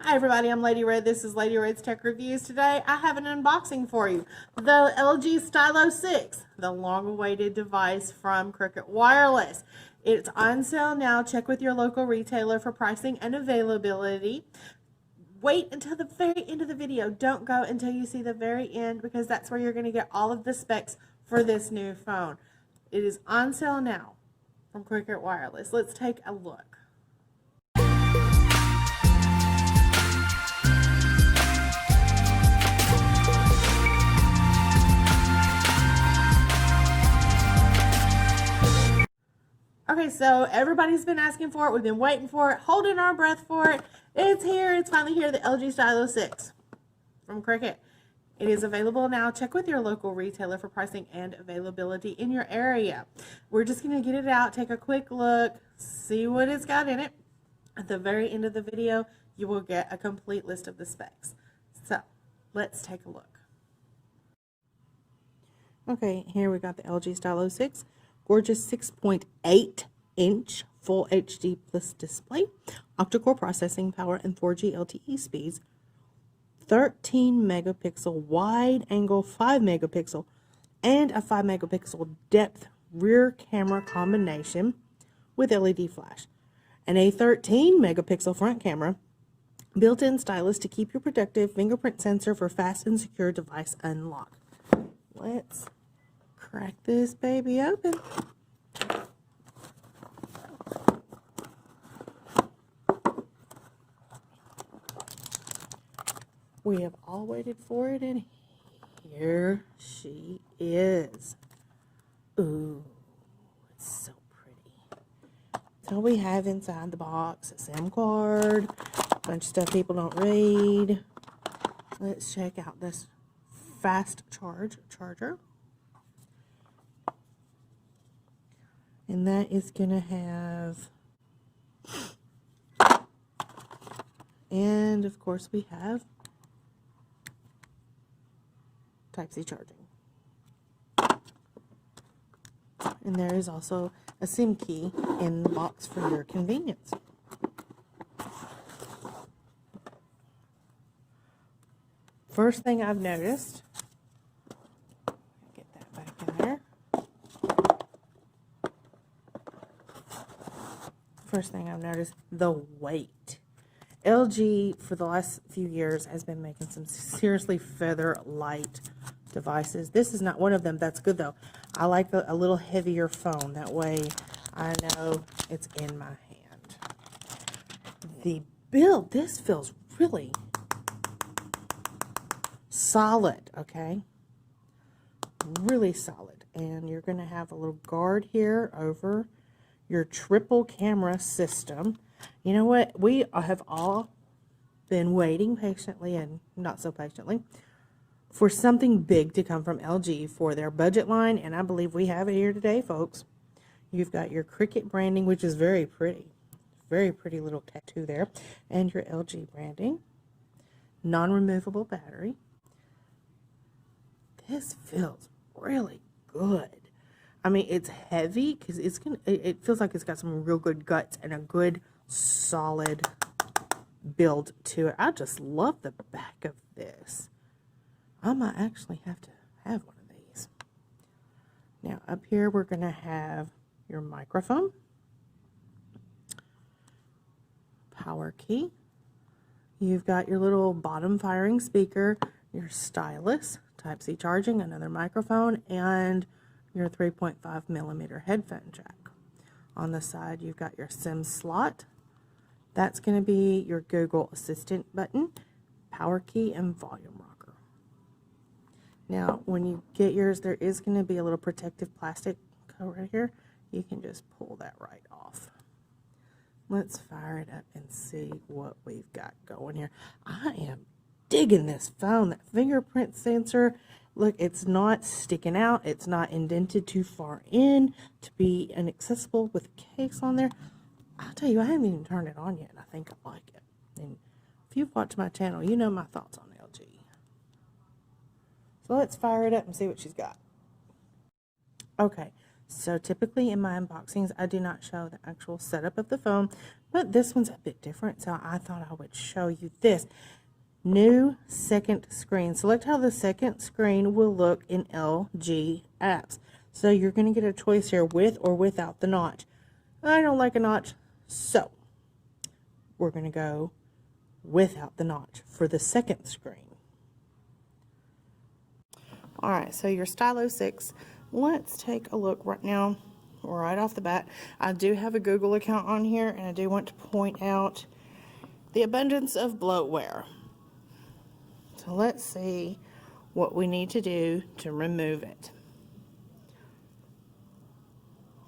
Hi everybody, I'm Lady Red. This is Lady Red's Tech Reviews. Today I have an unboxing for you. The LG Stylo 6, the long-awaited device from Cricket Wireless. It's on sale now. Check with your local retailer for pricing and availability. Wait until the very end of the video. Don't go until you see the very end because that's where you're going to get all of the specs for this new phone. It is on sale now from Cricket Wireless. Let's take a look. Okay, so everybody's been asking for it. We've been waiting for it, holding our breath for it. It's here. It's finally here, the LG Stylo 6 from Cricket. It is available now. Check with your local retailer for pricing and availability in your area. We're just going to get it out, take a quick look, see what it's got in it. At the very end of the video, you will get a complete list of the specs. So, let's take a look. Okay, here we got the LG Stylo 6. Gorgeous 6.8-inch Full HD Plus display, octa-core processing power, and 4G LTE speeds. 13 megapixel wide angle, 5 megapixel, and a 5 megapixel depth rear camera combination with LED flash, and a 13 megapixel front camera, built-in stylus to keep your protective fingerprint sensor for fast and secure device unlock. Let's crack this baby open. We have all waited for it, and here she is. Ooh, it's so pretty. So we have inside the box a SIM card, a bunch of stuff people don't read. Let's check out this fast charger. And that is going to have, and of course we have Type-C charging. And there is also a SIM key in the box for your convenience. First thing I've noticed, get that back in there. First thing I've noticed, the weight. LG for the last few years has been making some seriously feather light devices. This is not one of them. That's good though. I like a little heavier phone. That way I know it's in my hand. The build, this feels really solid, okay? Really solid. And you're going to have a little guard here over your triple camera system. You know what? We have all been waiting patiently and not so patiently for something big to come from LG for their budget line, and I believe we have it here today, folks. You've got your Cricket branding, which is very pretty. Very pretty little tattoo there. And your LG branding. Non-removable battery. This feels really good. I mean, it's heavy because it feels like it's got some real good guts and a good solid build to it. I just love the back of this. I might actually have to have one of these. Now up here we're going to have your microphone, power key. You've got your little bottom firing speaker, your stylus, Type-C charging, another microphone, and your 3.5 millimeter headphone jack. On the side you've got your SIM slot. That's going to be your Google Assistant button, power key, and volume rocker. Now when you get yours, there is going to be a little protective plastic cover right here. You can just pull that right off. Let's fire it up and see what we've got going here. I am digging this phone. That fingerprint sensor, look, it's not sticking out. It's not indented too far in to be inaccessible with a case on there. I'll tell you, I haven't even turned it on yet, and I think I like it. And if you've watched my channel, you know my thoughts on LG. So let's fire it up and see what she's got. Okay, so typically in my unboxings, I do not show the actual setup of the phone but this one's a bit different, so I thought I would show you this. New second screen. Select how the second screen will look in LG apps. So you're going to get a choice here with or without the notch. I don't like a notch, so we're going to go without the notch for the second screen. Alright, so your Stylo 6, let's take a look right now, right off the bat. I do have a Google account on here, and I do want to point out the abundance of bloatware. So let's see what we need to do to remove it.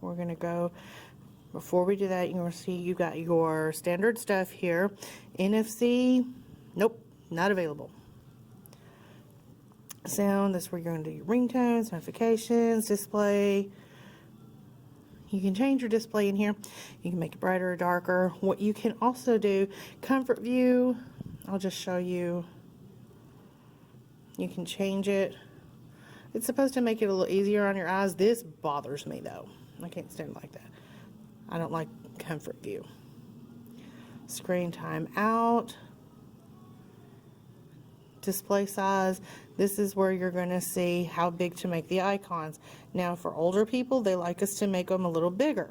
We're going to go, before we do that, you're going to see you got your standard stuff here. NFC, nope, not available. Sound, that's where you're going to do your ringtones, notifications, display. You can change your display in here. You can make it brighter or darker. What you can also do, comfort view, I'll just show you. You can change it. It's supposed to make it a little easier on your eyes. This bothers me though. I can't stand like that. I don't like comfort view. Screen time out. Display size. This is where you're going to see how big to make the icons. Now for older people, they like us to make them a little bigger.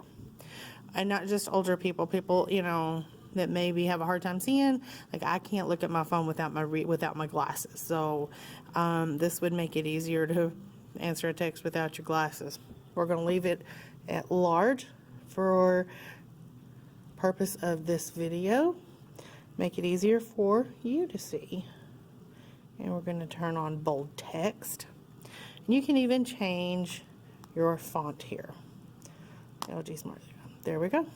And not just older people, people, you know, that maybe have a hard time seeing. Like I can't look at my phone without my glasses. So this would make it easier to answer a text without your glasses. We're going to leave it at large for purpose of this video. Make it easier for you to see. And we're going to turn on bold text. And you can even change your font here. LG Smart. There we go.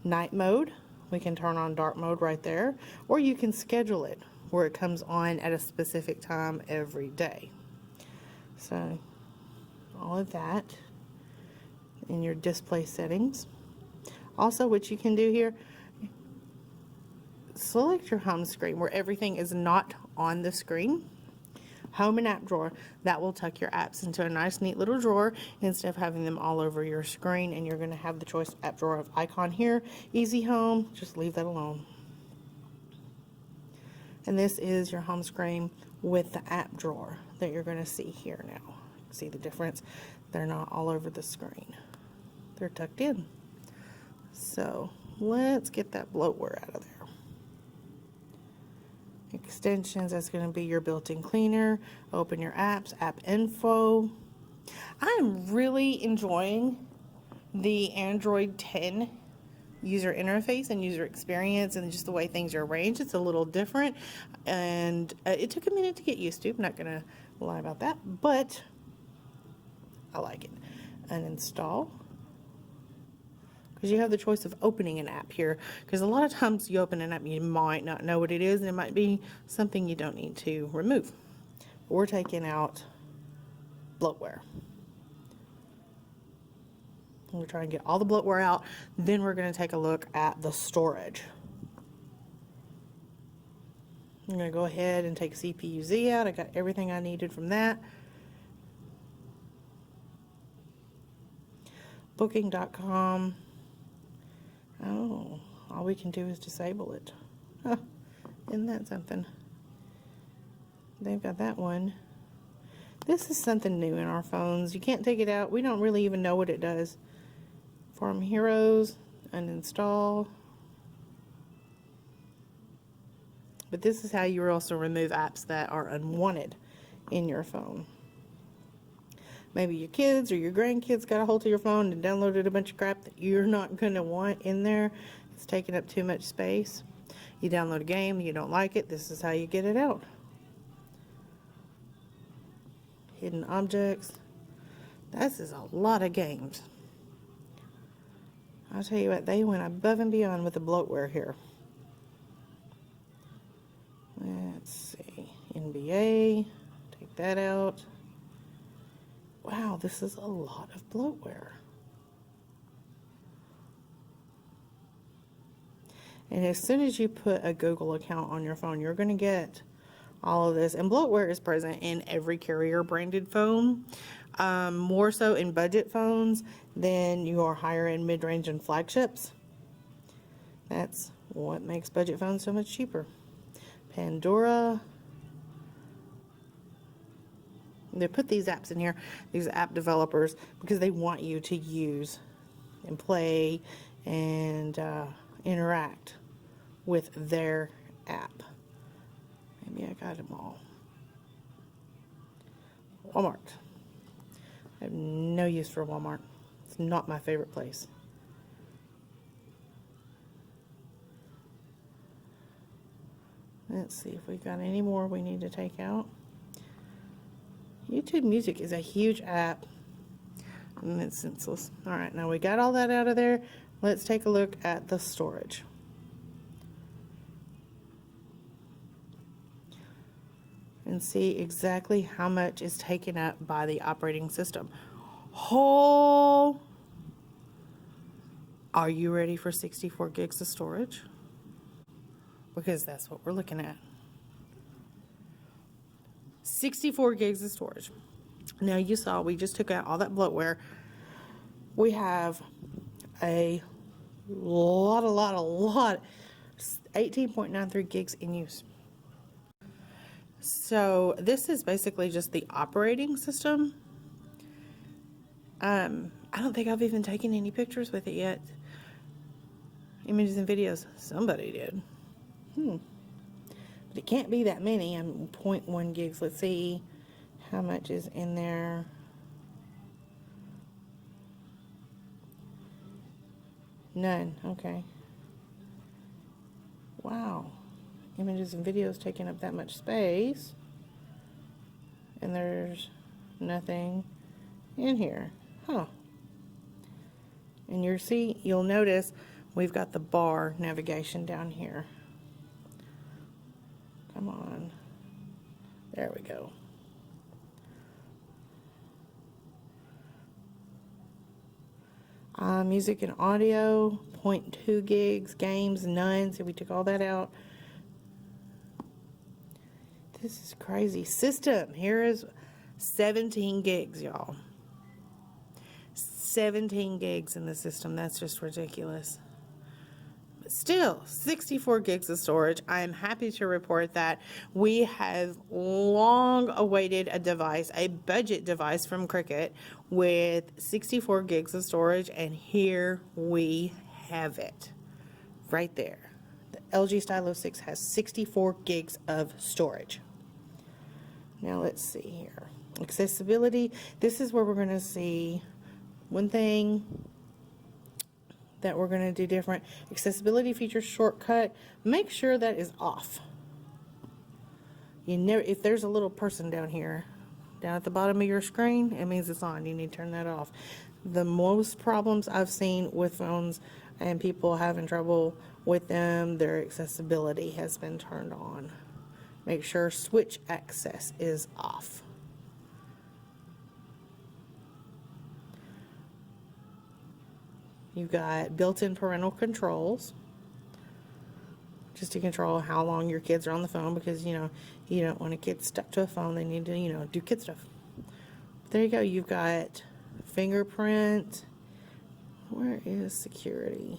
Night mode, we can turn on dark mode right there, or you can schedule it where it comes on at a specific time every day. So all of that in your display settings. Also, what you can do here, select your home screen where everything is not on the screen. Home and app drawer, that will tuck your apps into a nice neat little drawer instead of having them all over your screen, and you're going to have the choice app drawer of icon here. Easy home, just leave that alone. And this is your home screen with the app drawer that you're going to see here now. See the difference? They're not all over the screen. They're tucked in. So let's get that bloatware out of there. Extensions, that's going to be your built-in cleaner. Open your apps, app info. I'm really enjoying the Android 10 user interface and user experience, and just the way things are arranged. It's a little different, and it took a minute to get used to. I'm not going to lie about that, but I like it. Uninstall. Because you have the choice of opening an app here, because a lot of times you open an app, you might not know what it is, and it might be something you don't need to remove. We're taking out bloatware. We're trying to get all the bloatware out, then we're going to take a look at the storage. I'm going to go ahead and take CPU-Z out. I got everything I needed from that. Booking.com. Oh, all we can do is disable it. Huh, isn't that something? They've got that one. This is something new in our phones. You can't take it out. We don't really even know what it does. Farm Heroes, uninstall. But this is how you also remove apps that are unwanted in your phone. Maybe your kids or your grandkids got a hold of your phone and downloaded a bunch of crap that you're not going to want in there. It's taking up too much space. You download a game, you don't like it, this is how you get it out. Hidden objects. This is a lot of games. I'll tell you what, they went above and beyond with the bloatware here. Let's see. NBA. Take that out. Wow, this is a lot of bloatware. And as soon as you put a Google account on your phone, you're going to get all of this. And bloatware is present in every carrier branded phone, more so in budget phones than your higher end, mid-range, and flagships. That's what makes budget phones so much cheaper. Pandora. They put these apps in here, these app developers, because they want you to use and play and interact with their app. Maybe I got them all. Walmart. I have no use for Walmart. It's not my favorite place. Let's see if we've got any more we need to take out. YouTube Music is a huge app, and it's senseless. All right, now we got all that out of there. Let's take a look at the storage. And see exactly how much is taken up by the operating system. Oh, are you ready for 64 gigs of storage? Because that's what we're looking at. 64 gigs of storage. Now you saw we just took out all that bloatware. We have a lot, 18.93 gigs in use. So this is basically just the operating system. I don't think I've even taken any pictures with it yet. Images and videos. Somebody did. But it can't be that many. I'm 0.1 gigs. Let's see how much is in there. None. Okay. Wow. Images and videos taking up that much space. And there's nothing in here. Huh. And you'll notice we've got the bar navigation down here. Come on. There we go. Music and audio, 0.2 gigs. Games, none. So we took all that out. This is crazy. System. Here is 17 gigs, y'all. 17 gigs in the system. That's just ridiculous. Still 64 gigs of storage. I am happy to report that we have long awaited a device, a budget device from Cricket with 64 gigs of storage, and here we have it right there. The LG Stylo 6 has 64 gigs of storage. Now let's see here. Accessibility. This is where we're going to see one thing that we're going to do different. Accessibility features shortcut. Make sure that is off. If there's a little person down here, down at the bottom of your screen, it means it's on. You need to turn that off. The most problems I've seen with phones and people having trouble with them, their accessibility has been turned on. Make sure switch access is off. You've got built-in parental controls, just to control how long your kids are on the phone, because you don't want a kid stuck to a phone. They need to do kid stuff. There you go. You've got fingerprint. Where is security?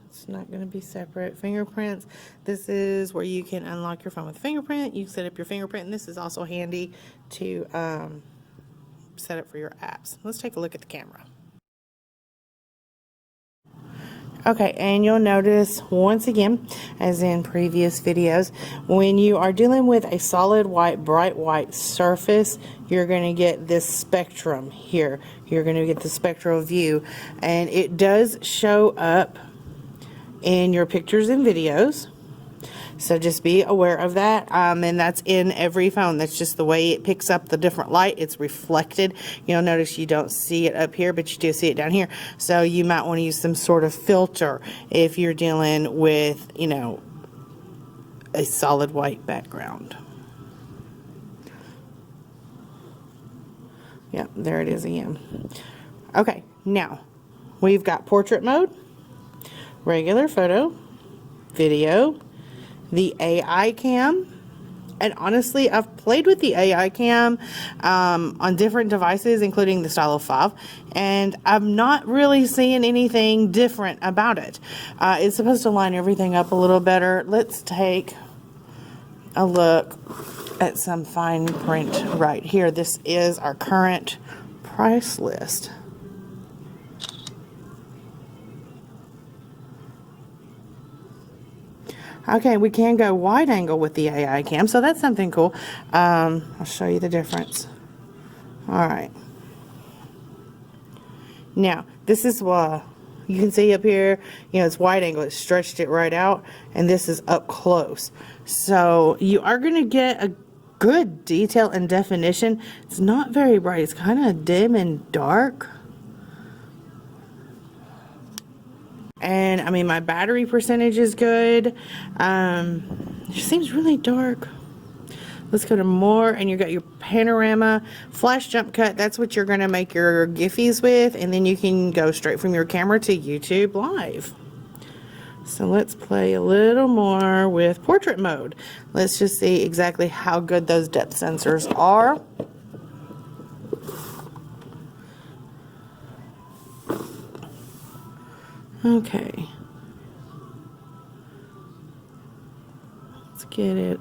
It's not going to be separate. Fingerprints. This is where you can unlock your phone with a fingerprint. You set up your fingerprint, and this is also handy to set up for your apps. Let's take a look at the camera. Okay, and you'll notice once again, as in previous videos, when you are dealing with a solid white, bright white surface, you're going to get this spectrum here. You're going to get the spectral view, and it does show up in your pictures and videos. So just be aware of that, and that's in every phone. That's just the way it picks up the different light. It's reflected. You'll notice you don't see it up here, but you do see it down here. So you might want to use some sort of filter if you're dealing with, a solid white background. Yep, there it is again. Okay, now we've got portrait mode, regular photo, video, the AI cam, And honestly, I've played with the AI cam on different devices, including the Stylo 5, and I'm not really seeing anything different about it. It's supposed to line everything up a little better. Let's take a look at some fine print right here. This is our current price list. Okay, we can go wide angle with the AI cam, so that's something cool. I'll show you the difference. All right. Now, this is what you can see up here. You know, it's wide angle. It stretched it right out, and this is up close. So you are going to get a good detail and definition. It's not very bright. It's kind of dim and dark. And I mean, my battery percentage is good. It seems really dark. Let's go to more, and you got your panorama, flash jump cut. That's what you're going to make your Giphies with, and then you can go straight from your camera to YouTube Live. So let's play a little more with portrait mode. Let's just see exactly how good those depth sensors are. Okay. Let's get it.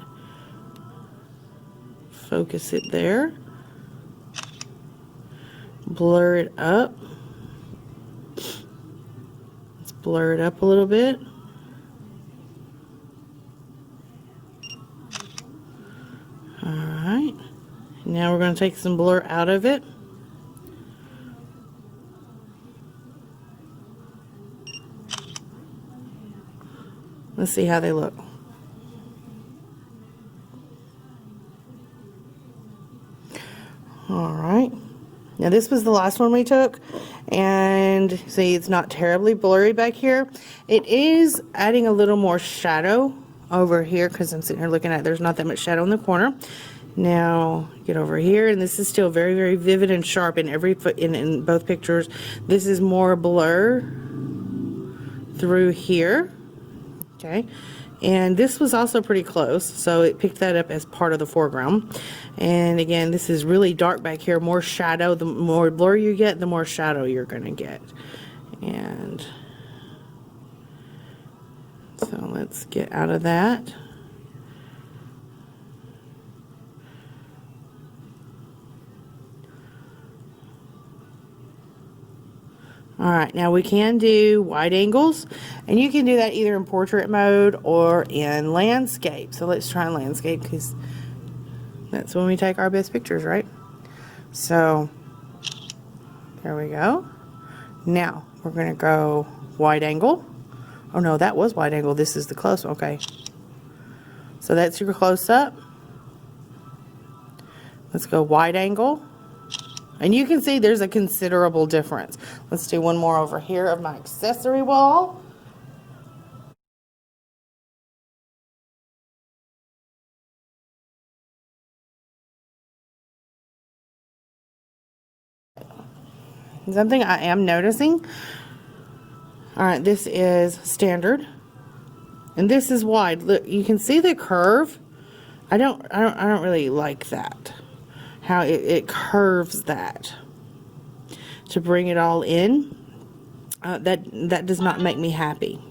Focus it there. Blur it up. Let's blur it up a little bit. Alright. Now we're going to take some blur out of it. Let's see how they look. Alright. Now this was the last one we took. And see, it's not terribly blurry back here. It is adding a little more shadow over here because I'm sitting here looking at it. There's not that much shadow in the corner. Now get over here, and this is still very, very vivid and sharp in every in both pictures. This is more blur through here. Okay, and this was also pretty close, so it picked that up as part of the foreground. And again, this is really dark back here, more shadow. The more blur you get, the more shadow you're going to get. And so let's get out of that. Alright, now we can do wide angles, and you can do that either in portrait mode or in landscape. So let's try landscape because that's when we take our best pictures, right? So there we go. Now we're going to go wide angle. Oh no, that was wide angle. This is the close. Okay. So that's your close up. Let's go wide angle. And you can see there's a considerable difference. Let's do one more over here of my accessory wall. Something I am noticing. All right, this is standard, and this is wide. Look, you can see the curve. I don't really like that. How it curves that to bring it all in. That does not make me happy.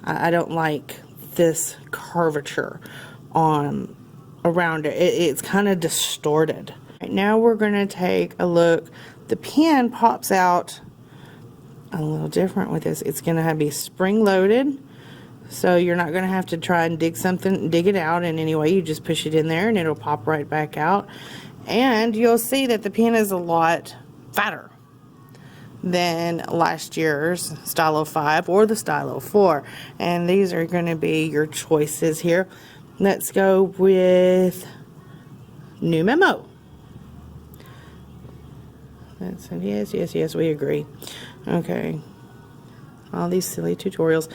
I don't like this curvature on around it. It's kind of distorted. Right, now we're going to take a look. The pen pops out a little different with this. It's going to be spring loaded, so you're not going to have to try and dig it out in any way. You just push it in there and it'll pop right back out. And you'll see that the pen is a lot fatter than last year's Stylo 5 or the Stylo 4. And these are going to be your choices here. Let's go with new memo. That's yes, we agree. Okay. All these silly tutorials.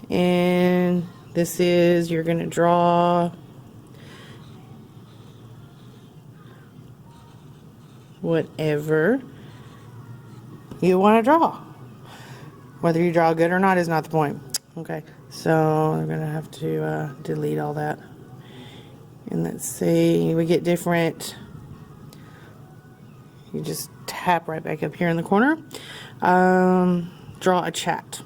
And this is, you're going to draw whatever you want to draw. Whether you draw good or not is not the point. Okay, so I'm going to have to delete all that. And let's see, we get different, you just tap right back up here in the corner. Draw a chat.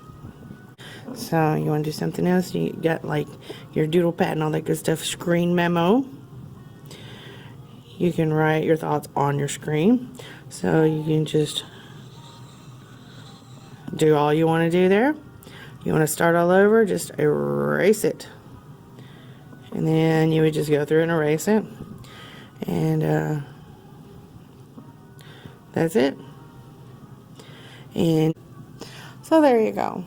So you want to do something else, you got like your doodle pad and all that good stuff. Screen memo. You can write your thoughts on your screen. So you can just do all you want to do there. You want to start all over, just erase it. And then you would just go through and erase it. And that's it. And so there you go.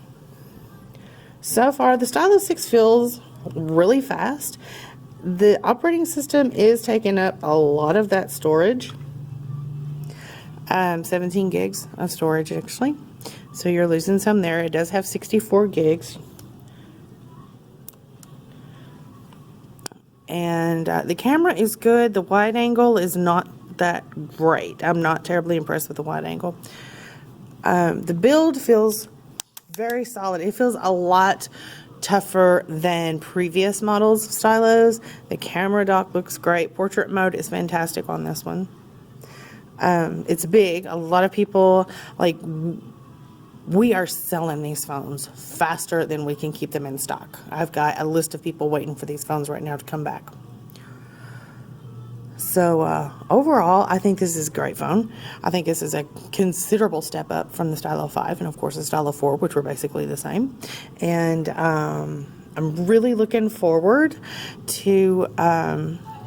So far, the Stylo 6 feels really fast. The operating system is taking up a lot of that storage. 17 gigs of storage actually. So you're losing some there. It does have 64 gigs. And the camera is good. The wide angle is not that great. I'm not terribly impressed with the wide angle. The build feels very solid. It feels a lot tougher than previous models of Stylos. The camera dock looks great. Portrait mode is fantastic on this one. It's big. A lot of people, like, we are selling these phones faster than we can keep them in stock. I've got a list of people waiting for these phones right now to come back. So overall, I think this is a great phone. I think this is a considerable step up from the Stylo 5 and of course the Stylo 4, which were basically the same. And I'm really looking forward to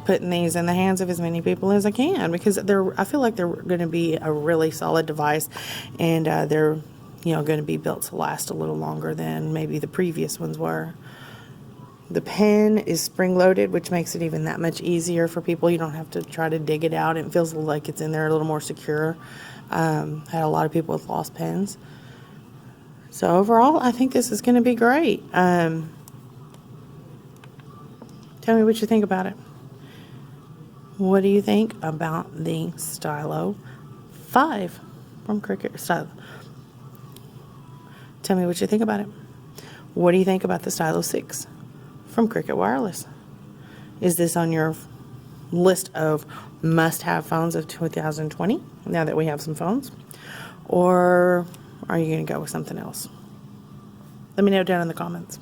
putting these in the hands of as many people as I can, because I feel like they're going to be a really solid device, and they're going to be built to last a little longer than maybe the previous ones were. The pen is spring-loaded, which makes it even that much easier for people. You don't have to try to dig it out. It feels like it's in there a little more secure. Had a lot of people with lost pens. So overall, I think this is going to be great. Tell me what you think about it. What do you think about the Stylo 5 from Cricut Stylo? Tell me what you think about it. What do you think about the Stylo 6 from Cricut Wireless? Is this on your list of must-have phones of 2020, now that we have some phones? Or are you going to go with something else? Let me know down in the comments.